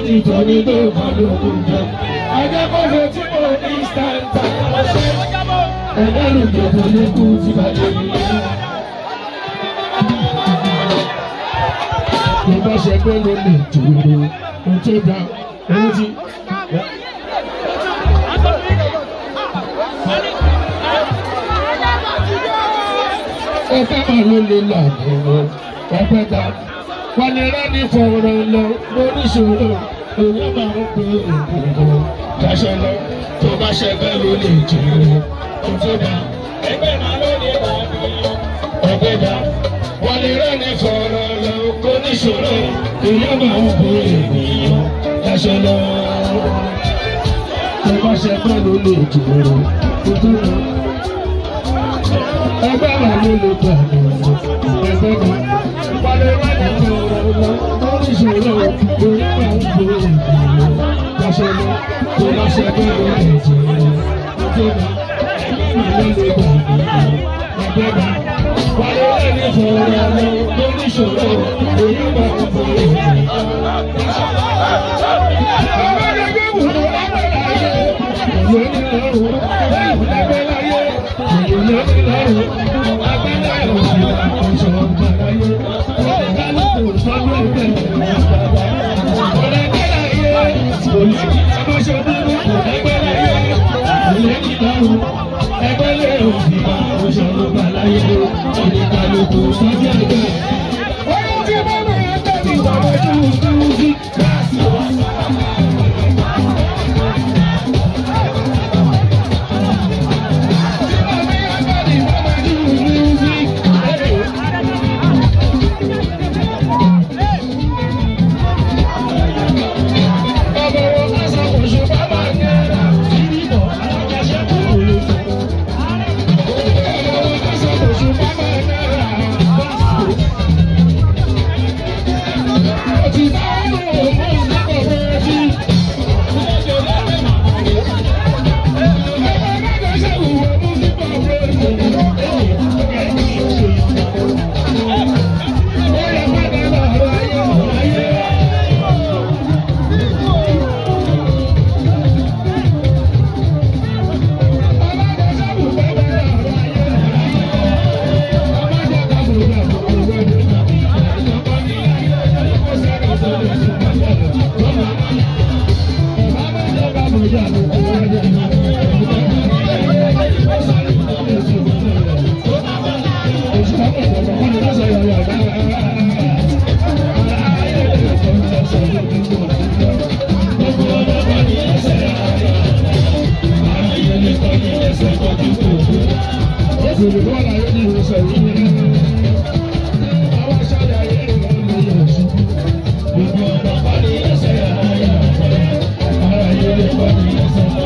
ti tọ́ ní tó kọ́ lókun jọ. Akẹ́kọ̀ọ́ tí mo ní stáńtà. Ẹlẹ́rìí tó ní kú ti bàjẹ́ mi. Mo bá ṣe pé ló lè tòrò ohun tó dá ohun tí. Ọ̀pẹ́ máa ló lè là lọ́wọ́ ọ̀pẹ́ ta. Wọ́n lè rán ní fọ̀rọ̀ lọ lóríṣòro. Òwe máa ń pe òkùnkùn dáṣẹ lọ. Tó bá ṣe pé ló lè tòrò ohun tó dá. Ẹgbẹ́ máa ló lè wà ní ọ̀pẹ́ ta. Wọ́n lè rán ní fọ̀rọ̀ lọ lóríṣòro. Òwe máa ń pe ènìyàn dáṣẹ lọ. Tó bá ṣe pé ló lè tòrò ohun tó dá. Ẹgbẹ́ wà ló lè gbà lọ́wọ́ ẹgbẹ́ kan. Wálé wá ní ọ̀rọ̀ lọ lórí ìṣòro lórí máa ń bo ìgbìmọ̀ lọ́sẹ̀ lọ tó lọ́sẹ̀ bẹ́ẹ̀ ló lè jẹ́ ẹgbẹ́ kan. Ẹgbẹ́ wà ló lè gbà lọ́wọ́ ẹgbẹ́ kan. Wálé wá ní ọ̀rọ̀ lọ lórí ìṣòro lórí máa ń bo ìgbìmọ̀ lọ́sẹ̀ lọ. Àwọn ẹgbẹ́ wò ló lábẹ́ láyé lórí lọ́rùn lábẹ́ láyé.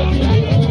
Thank you.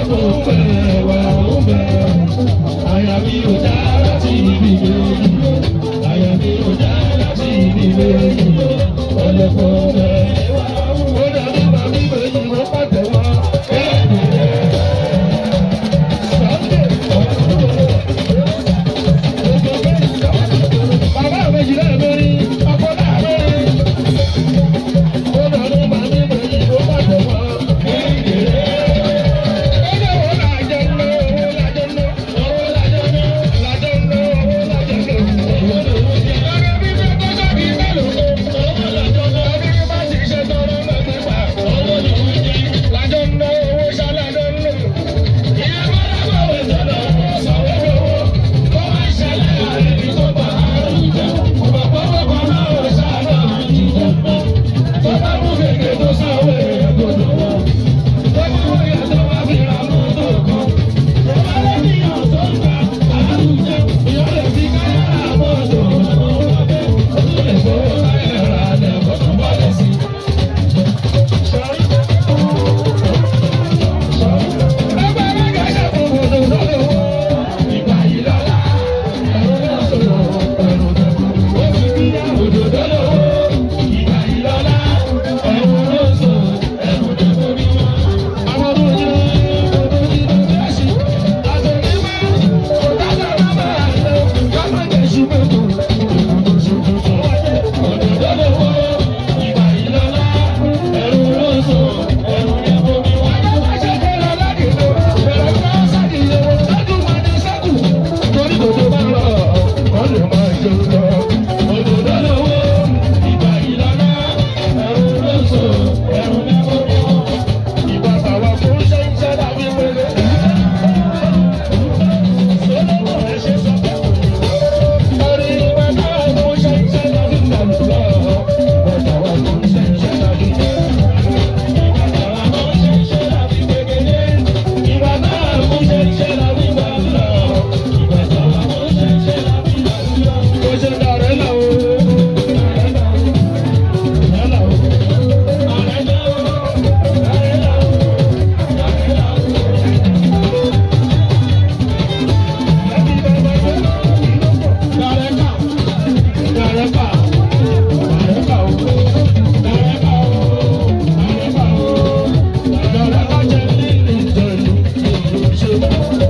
Thank you.